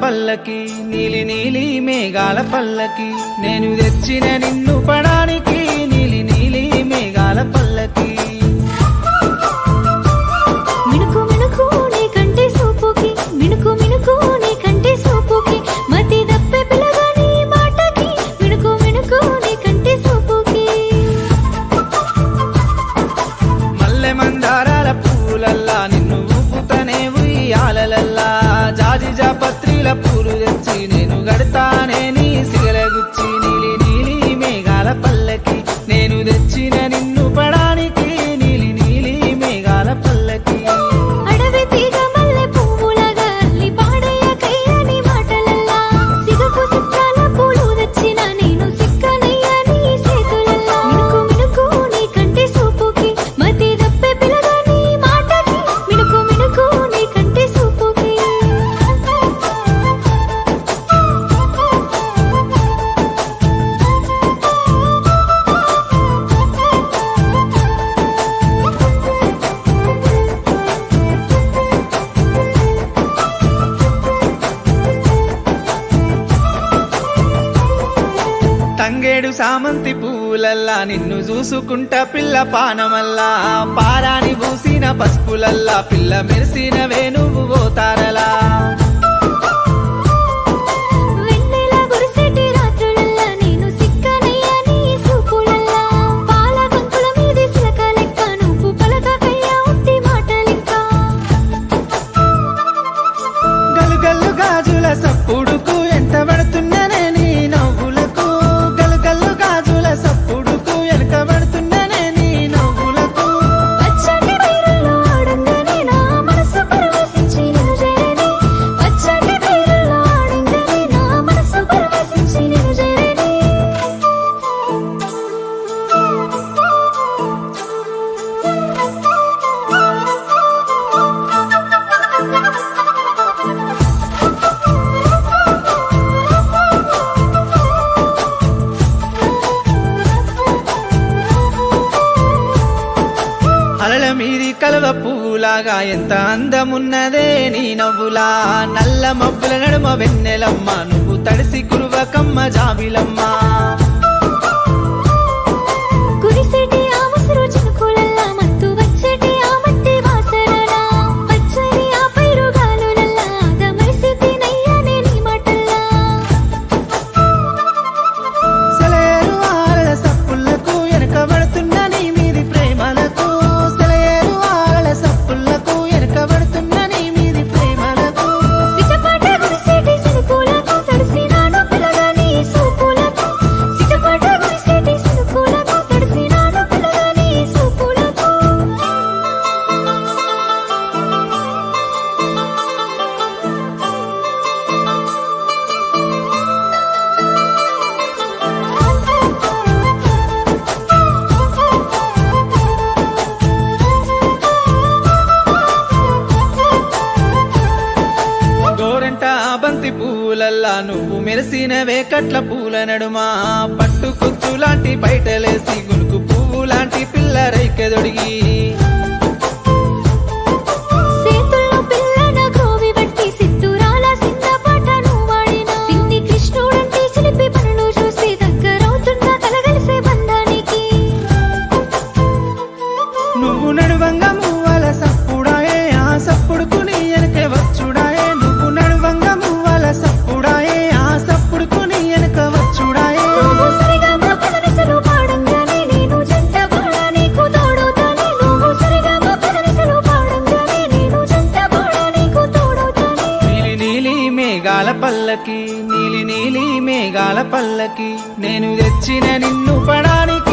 పల్లకి నీలి నీలి మేఘాల పల్లకి నేను తెచ్చిన నిన్ను పడానికి నీలి నీలి మేఘాల పల్లకి మిణుకు మిణుకు నీ కంటి సూపుకి మిణుకు మిణుకు నీ కంటి సూపుకి మతి దప్పే పిలగాని మాటకి మిణుకు మిణుకు నీ కంటి సూపుకి మల్లె మందారాల పూలల్లా నిన్ను ఊపుతనే ఉయ్యాలల్లా జాజి జాపత్రిల పూలు తెచ్చి నేను గడతానే నీ సిగలగుచ్చి నీలి నీలి మేఘాల పల్లకి నేను తెచ్చిన నిన్ను పడానికి నీలి నీలి మేఘాల పల్లకి అడవి తీగ మల్లె పువ్వులాగా అల్లి పాడయ్య కయ్యని మాటలల్లా సిగపు సిక్కాల పూలు తెచ్చిన నేను సిక్కనయ్య నీ చేతులల్లా మిణుకు మిణుకు నీ కంటి సూపుకి మతి దప్పే పిలగాని మాటకి మిణుకు మిణుకు నీ కంటి సూపుకి తంగేడు సామంతి పూలల్లా నిన్ను చూసుకుంటా పిల్ల పానమల్లా పారాని పూసిన పసుపులల్లా పిల్ల మెరిసిన వేణువు పోతారలా వెన్నెల గురిసెటి రాత్రులల్లా నేను సిక్కనయ్య నీ సూపులల్లా పాల గంతుల మీది సిలక లెక్క నువ్వు పలకకయ్య ఉత్తి మాటలింకా గలుగల్లు గాజుల సప్పుడుకు ఎంత పడుతున్ననే నీ నవ్వులకు గలుగల్లు గాజుల సప్పుడుకు వెనక పడుతున్ననే నీ నవ్వులకు పచ్చటి పైరుల్లో ఆడంగానే నా మనసు పరవశించి నిన్ను చేరని పచ్చటి పైరుల్లో ఆడంగానే నా మనసు పరవశించి నిన్ను చేరని అలల మీది కలవ పువ్వులాగా ఎంత అందమున్నదే నీ నవ్వులా నల్ల మబ్బుల నడుమ వెన్నెలమ్మ నువ్వు తడిసి కురువకమ్మ జాబిలమ్మ కురిసేటి ఆ ముసురు చినుకులల్లా మత్తు వచ్చేటి ఆ మట్టి వాసనలా పచ్చని ఆ పైరు గాలులల్లా ఆదమరిసితి నయ్యనే నీ మాటల్లా సెలయేరు ఆరల సప్పులకు వెనకబడుతున్న నీ మీది ప్రేమలకు సెలయేరు ఆరల సప్పులకు వెనకబడుతున్న నీ మీది ప్రేమలకు సిటపాట గురిసేటి సినుకులకు తడిసినాను పిలగాని సూపులకు సిటపాట గురిసేటి సినుకులకు తడిసినాను పిలగాని సూపులకు గోరంట బంతి పూలల్లా నువ్వు మెరిసిన వేకట్ల పూల నడుమా పట్టు కుచ్చు లాంటి బయటలేసి గునుకు పువ్వు లాంటి పిల్ల రైకెదొడిగి సేతుల్లో పిల్లన గ్రోవి బట్టి సిద్ధురాల సిన్న పాటను వాడిన సిన్ని కృష్ణుడంటి చిలిపి పనులు చూసి దగ్గరవుతున్న కలగలిసే బంధానికి నువ్వు నడువంగ మువ్వల సప్పుడాయే ఆ సప్పుడుకు నీ వెనకే వచ్చుడాయే నువ్వు నడువంగ మువ్వల సప్పుడాయే ఆ సప్పుడుకు నీ వెనక వచ్చుడాయే నువ్వు సరిగా మా పదనిసలు పాడంగానే నేను జంట బాడా నీకు తోడవుతానే నువ్వు సరిగా మా పదనిసలు పాడంగానే నేను జంట బాడా నీకు తోడవుతానే నీలి నీలి మేఘాల పల్లకి నీలి నీలి మేఘాల పల్లకి నేను తెచ్చిన నిన్ను పడానికి